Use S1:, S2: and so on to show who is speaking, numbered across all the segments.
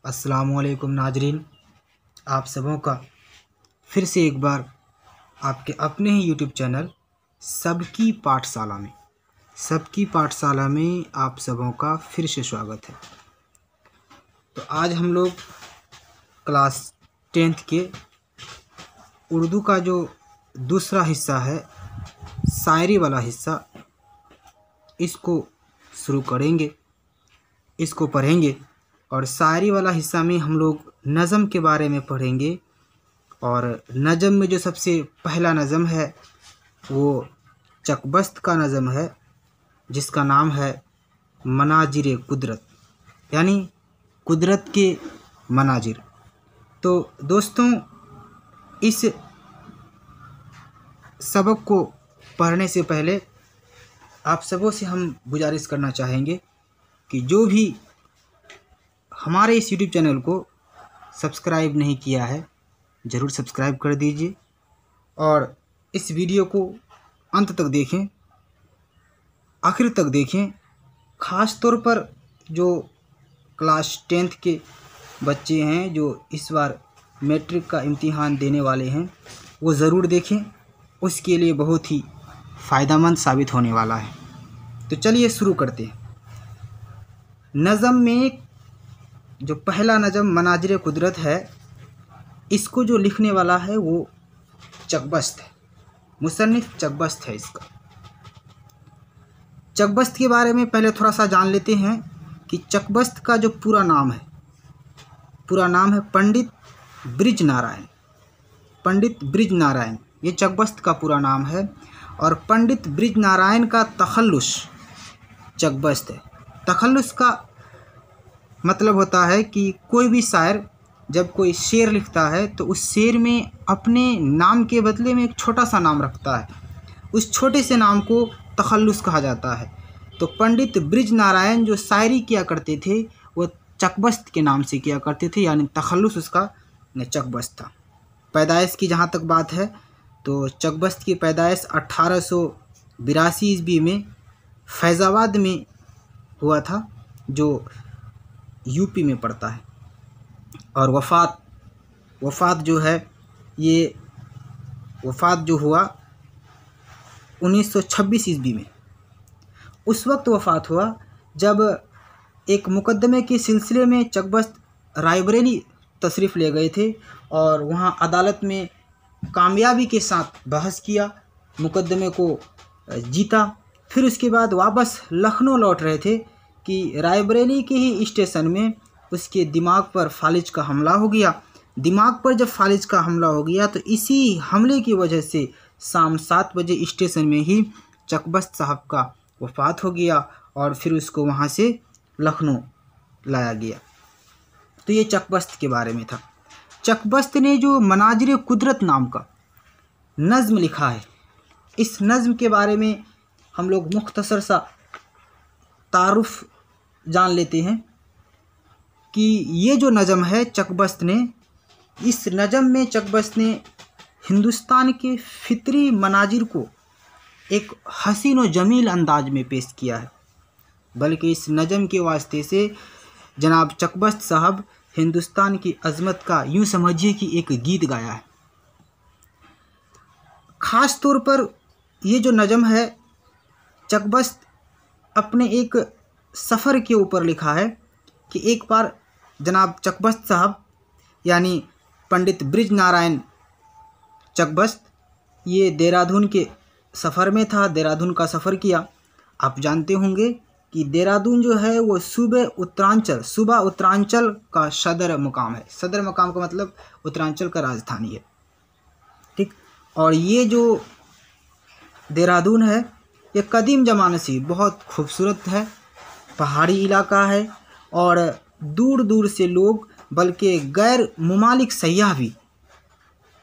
S1: अस्सलामुअलैकुम नाजरीन, आप सबों का फिर से एक बार आपके अपने ही यूट्यूब चैनल सबकी पाठशाला में आप सबों का फिर से स्वागत है। तो आज हम लोग क्लास 10th के उर्दू का जो दूसरा हिस्सा है, शायरी वाला हिस्सा, इसको शुरू करेंगे, इसको पढ़ेंगे। और शायरी वाला हिस्सा में हम लोग नज़म के बारे में पढ़ेंगे। और नज़म में जो सबसे पहला नज़म है वो चकबस्त का नज़म है, जिसका नाम है मनाजिर कुदरत, यानी कुदरत के मनाजिर। तो दोस्तों, इस सबक को पढ़ने से पहले आप सबों से हम गुजारिश करना चाहेंगे कि जो भी हमारे इस यूट्यूब चैनल को सब्सक्राइब नहीं किया है, ज़रूर सब्सक्राइब कर दीजिए और इस वीडियो को अंत तक देखें, आखिर तक देखें। ख़ास तौर पर जो क्लास 10th के बच्चे हैं, जो इस बार मैट्रिक का इम्तिहान देने वाले हैं, वो ज़रूर देखें, उसके लिए बहुत ही फ़ायदेमंद साबित होने वाला है। तो चलिए शुरू करते हैं। नज़म में जो पहला नज़म मनाजिर कुदरत है, इसको जो लिखने वाला है वो चकबस्त है, मुसन्निफ़ चकबस्त है। इसका चकबस्त के बारे में पहले थोड़ा सा जान लेते हैं कि चकबस्त का जो पूरा नाम है पंडित ब्रिज नारायण। पंडित ब्रिज नारायण, ये चकबस्त का पूरा नाम है। और पंडित ब्रिज नारायण का तखल्लुस चकबस्त है। तखल्लुस का मतलब होता है कि कोई भी शायर जब कोई शेर लिखता है तो उस शेर में अपने नाम के बदले में एक छोटा सा नाम रखता है, उस छोटे से नाम को तखल्लुस कहा जाता है। तो पंडित ब्रिज नारायण जो शायरी किया करते थे वो चकबस्त के नाम से किया करते थे, यानी तखल्लुस उसका चकबस्त था। पैदाइश की जहाँ तक बात है तो चकबस्त की पैदाइश 1882 ईस्वी में फैज़ाबाद में हुआ था, जो यूपी में पड़ता है। और वफ़ात जो है, ये वफ़ात जो हुआ 1926 ईस्वी में। उस वक्त वफ़ात हुआ जब एक मुकदमे के सिलसिले में चकबस्त रायबरेली तशरीफ़ ले गए थे और वहाँ अदालत में कामयाबी के साथ बहस किया, मुकदमे को जीता। फिर उसके बाद वापस लखनऊ लौट रहे थे कि रायबरेली के ही स्टेशन में उसके दिमाग पर फालिज का हमला हो गया। दिमाग पर जब फालिज का हमला हो गया तो इसी हमले की वजह से शाम 7 बजे स्टेशन में ही चकबस्त साहब का वफ़ात हो गया और फिर उसको वहाँ से लखनऊ लाया गया। तो ये चकबस्त के बारे में था। चकबस्त ने जो मनाजिर कुदरत नाम का नज़्म लिखा है, इस नज़्म के बारे में हम लोग मुख्तसर सा तारुफ जान लेते हैं कि ये जो नज़म है चकबस्त ने, इस नज़म में चकबस्त ने हिंदुस्तान के फितरी मनाजिर को एक हसीन व जमील अंदाज में पेश किया है। बल्कि इस नज़म के वास्ते से जनाब चकबस्त साहब हिंदुस्तान की अज़मत का यूँ समझिए कि एक गीत गाया है। ख़ास तौर पर ये जो नज़म है चकबस्त अपने एक सफ़र के ऊपर लिखा है कि एक बार जनाब चकबस्त साहब यानी पंडित ब्रिज नारायण चकबस्त, ये देहरादून के सफ़र में था, देहरादून का सफ़र किया। आप जानते होंगे कि देहरादून जो है वो सूबा उत्तरांचल का सदर मुकाम है। सदर मुकाम का मतलब उत्तरांचल का राजधानी है, ठीक। और ये जो देहरादून है ये कदीम ज़माने से बहुत खूबसूरत है, पहाड़ी इलाका है और दूर दूर से लोग, बल्कि गैर मुमालिक सयाह भी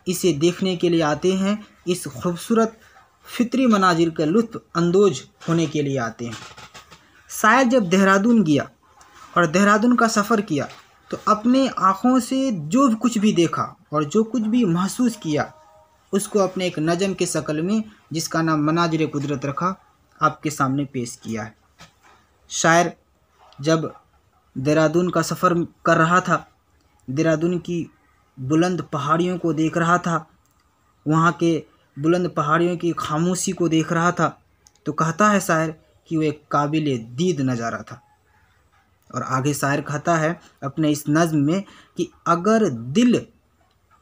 S1: इसे देखने के लिए आते हैं। इस खूबसूरत फितरी मनाजिर का लुत्फ़ अंदोज होने के लिए आते हैं। शायद जब देहरादून गया और देहरादून का सफ़र किया तो अपने आँखों से जो कुछ भी देखा और जो कुछ भी महसूस किया उसको अपने एक नज़म के शक्ल में, जिसका नाम मनाजिर कुदरत रखा, आपके सामने पेश किया है। शायर जब देहरादून का सफ़र कर रहा था देहरादून की बुलंद पहाड़ियों को देख रहा था, वहाँ के बुलंद पहाड़ियों की खामोशी को देख रहा था, तो कहता है शायर कि वो एक काबिल दीद नज़ारा था। और आगे शायर कहता है अपने इस नज़्म में कि अगर दिल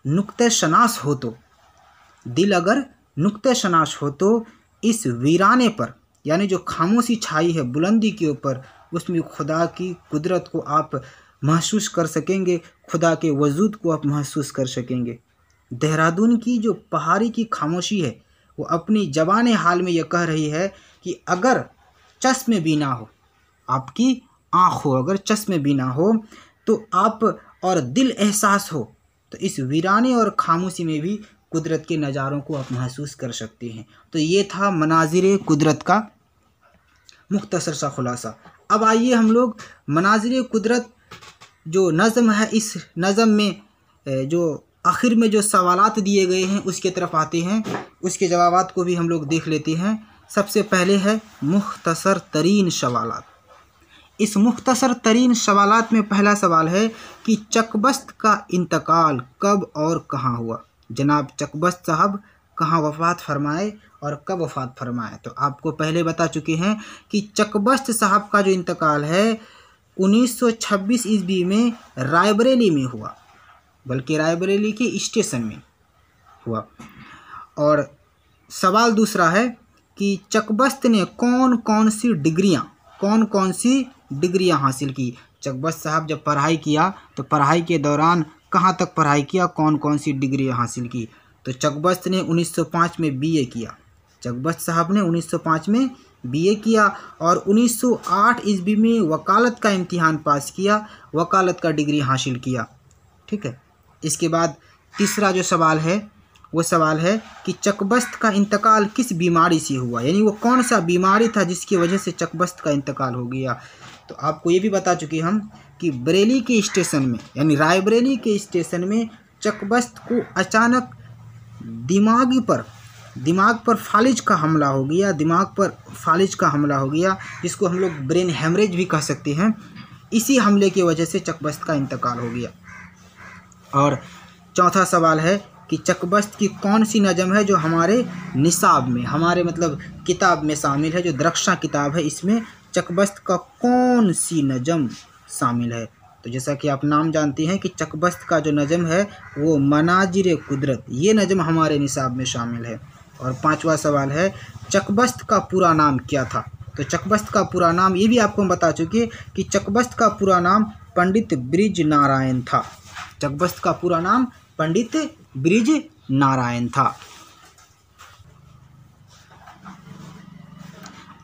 S1: नुक्ते शनास हो तो, दिल अगर नुक्ते शनास हो तो इस वीराने पर, यानी जो खामोशी छाई है बुलंदी के ऊपर, उसमें खुदा की कुदरत को आप महसूस कर सकेंगे, खुदा के वजूद को आप महसूस कर सकेंगे। देहरादून की जो पहाड़ी की खामोशी है वो अपनी ज़बान हाल में यह कह रही है कि अगर चश्मे बीना हो, आपकी आँख हो, अगर चश्मे बीना हो तो आप, और दिल एहसास हो, तो इस वीराने और खामोशी में भी कुदरत के नज़ारों को आप महसूस कर सकते हैं। तो ये था मनाजिर कुदरत का मुख्तसर सा खुलासा। अब आइए हम लोग मनाजिर कुदरत जो नज़म है, इस नज़म में जो आखिर में जो सवालात दिए गए हैं उसके तरफ आते हैं, उसके जवाबात को भी हम लोग देख लेते हैं। सबसे पहले है मुख्तसर तरीन सवालात। इस मुख्तसर तरीन सवालात में पहला सवाल है कि चकबस्त का इंतकाल कब और कहाँ हुआ। जनाब चकबस्त साहब कहाँ वफ़ात फरमाए और कब वफ़ात फरमाए? तो आपको पहले बता चुके हैं कि चकबस्त साहब का जो इंतकाल है 1926 ईस्वी में रायबरेली में हुआ, बल्कि रायबरेली के स्टेशन में हुआ। और सवाल दूसरा है कि चकबस्त ने कौन कौन सी डिग्रियां हासिल की। चकबस्त साहब जब पढ़ाई किया तो पढ़ाई के दौरान कहाँ तक पढ़ाई किया, कौन कौन सी डिग्रियां हासिल की? तो चकबस्त ने 1905 में बीए किया। चकबस्त साहब ने 1905 में बीए किया और 1908 ईस्वी में वकालत का इम्तिहान पास किया, वकालत का डिग्री हासिल किया। ठीक है। इसके बाद तीसरा जो सवाल है वो सवाल है कि चकबस्त का इंतकाल किस बीमारी से हुआ, यानी वो कौन सा बीमारी था जिसकी वजह से चकबस्त का इंतकाल हो गया। तो आपको ये भी बता चुके हम कि बरेली के स्टेशन में, यानी रायबरेली के स्टेशन में चकबस्त को अचानक दिमाग पर फालिज का हमला हो गया, जिसको हम लोग ब्रेन हेमरेज भी कह सकते हैं। इसी हमले की वजह से चकबस्त का इंतकाल हो गया। और चौथा सवाल है कि चकबस्त की कौन सी नज़म है जो हमारे निसाब में, हमारे मतलब किताब में शामिल है, जो दरख्शां किताब है, इसमें चकबस्त का कौन सी नज़म शामिल है। तो जैसा कि आप नाम जानते हैं कि चकबस्त का जो नज़म है वो मनाजिर कुदरत, ये नज़म हमारे निसाब में शामिल है। और पांचवा सवाल है चकबस्त का पूरा नाम क्या था। तो चकबस्त का पूरा नाम ये भी आपको हम बता चुके कि चकबस्त का पूरा नाम पंडित ब्रिज नारायण था। चकबस्त का पूरा नाम पंडित ब्रिज नारायण था।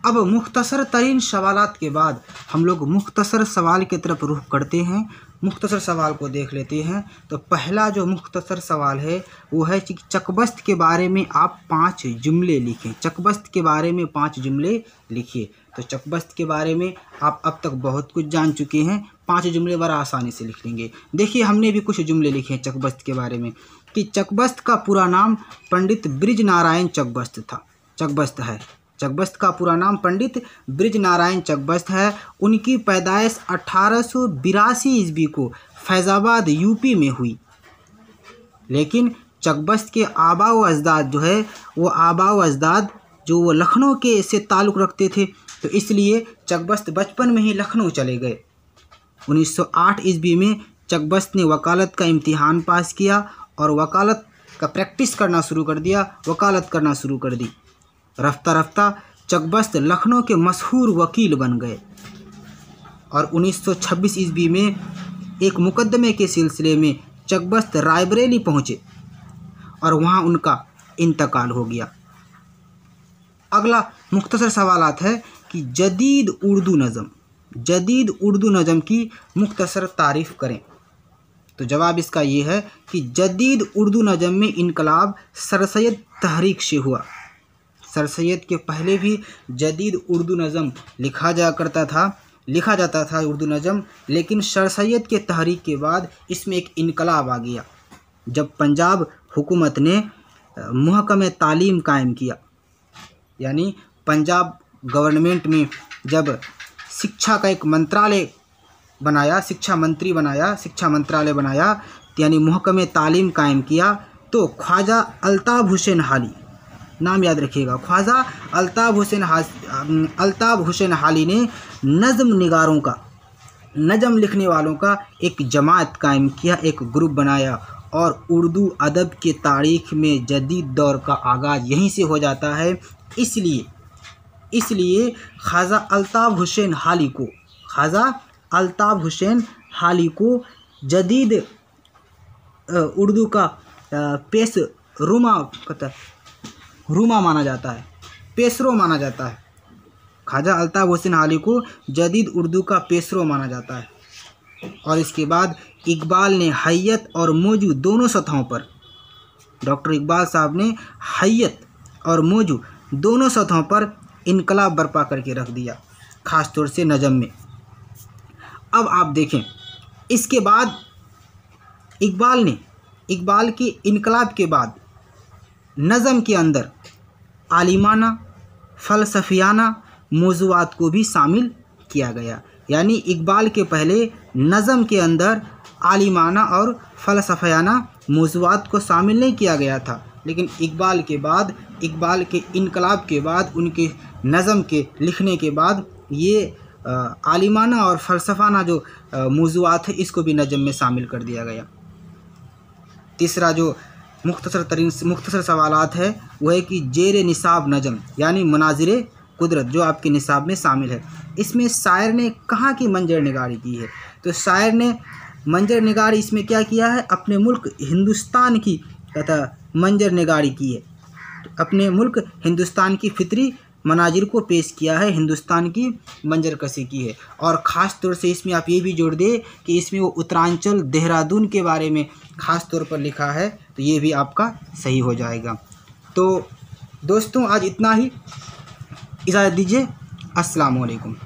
S1: अब मुख्तसर तरीन सवालात के बाद हम लोग मुख्तसर सवाल की तरफ रुख करते हैं, मुख्तसर सवाल को देख लेते हैं। तो पहला जो मुख्तसर सवाल है वो है कि चकबस्त के बारे में आप 5 जुमले लिखें। चकबस्त के बारे में 5 जुमले लिखिए। तो चकबस्त के बारे में आप अब तक बहुत कुछ जान चुके हैं, 5 जुमले बड़ा आसानी से लिख लेंगे। देखिए हमने भी कुछ जुमले लिखे हैं चकबस्त के बारे में कि चकबस्त का पूरा नाम पंडित ब्रिज नारायण चकबस्त है। चकबस्त का पूरा नाम पंडित ब्रिज नारायण चकबस्त है। उनकी पैदाइश 1882 ईस्वी को फैज़ाबाद यूपी में हुई। लेकिन चकबस्त के आबा व अजदाद जो है वो वो लखनऊ के से ताल्लुक़ रखते थे, तो इसलिए चकबस्त बचपन में ही लखनऊ चले गए। 1908 ईस्वी में चकबस्त ने वकालत का इम्तिहान पास किया और वकालत का प्रैक्टिस करना शुरू कर दिया, वकालत करना शुरू कर दी। रफ्ता रफ्ता चकबस्त लखनऊ के मशहूर वकील बन गए और 1926 ईस्वी में एक मुकदमे के सिलसिले में चकबस्त रायबरेली पहुँचे और वहाँ उनका इंतकाल हो गया। अगला मुख्तसर सवालात है कि जदीद उर्दू नज़म की मुख्तसर तारीफ़ करें। तो जवाब इसका ये है कि जदीद उर्दू नज़म में इनकलाब सर सैयद तहरीक से हुआ। सर सैयद के पहले भी जदीद उर्दू नज़म लिखा जाता था उर्दू नज़म, लेकिन सर सैयद के तहरीक के बाद इसमें एक इनकलाब आ गया जब पंजाब हुकूमत ने महकमे तालीम कायम किया। यानी पंजाब गवर्नमेंट में जब शिक्षा का एक मंत्रालय बनाया, शिक्षा मंत्री बनाया, शिक्षा मंत्रालय बनाया, यानी महकमे तालीम कायम किया, तो ख्वाजा अल्ताफ़ हुसैन हाली, नाम याद रखिएगा, ख्वाजा अल्ताफ़ हुसैन हाली ने नज़्म निगारों का, नज़म लिखने वालों का एक जमात कायम किया, एक ग्रुप बनाया, और उर्दू अदब के तारीख़ में जदीद दौर का आगाज़ यहीं से हो जाता है। इसलिए ख्वाजा अल्ताफ़ हुसैन हाली को जदीद उर्दू का रूमा माना जाता है, पेशरो माना जाता है। ख्वाजा अल्ताफ़ हुसैन हाली को जदीद उर्दू का पेशरो माना जाता है। और इसके बाद इकबाल ने हैयत और मौजू दोनों सतहों पर, डॉक्टर इकबाल साहब ने हैयत और मौजू दोनों सतहों पर इनकलाब बर्पा करके रख दिया, ख़ास तौर से नज़म में। अब आप देखें, इसके बाद इकबाल के इनकलाब के बाद नज़म के अंदर आलिमाना, फ़लसफ़ियाना मौज़ूआत को भी शामिल किया गया। यानी इकबाल के पहले नज़म के अंदर आलिमाना और फ़लसफ़ियाना मौज़ूआत को शामिल नहीं किया गया था, लेकिन इकबाल के इनकलाब के बाद, उनके नज़म के लिखने के बाद ये आलिमाना और फ़लसफ़ाना जो मौज़ूआत है इसको भी नज़म में शामिल कर दिया गया। तीसरा जो मुख्तसर सवालात है वह है कि जेर निसाब नज़म, यानी मनाज़िर कुदरत जो आपके निसाब में शामिल है, इसमें शायर ने कहाँ की मंजर निगारी की है? तो शायर ने मंजर निगारी इसमें क्या किया है? अपने मुल्क हिंदुस्तान की मंजर निगारी की है, अपने मुल्क हिंदुस्तान की फितरी मनाजिर को पेश किया है, हिंदुस्तान की मंजर कशी की है। और ख़ास तौर से इसमें आप ये भी जोड़ दें कि इसमें वो उत्तरांचल देहरादून के बारे में ख़ास तौर पर लिखा है, तो ये भी आपका सही हो जाएगा। तो दोस्तों आज इतना ही, इजाज़त दीजिए, अस्सलाम वालेकुम।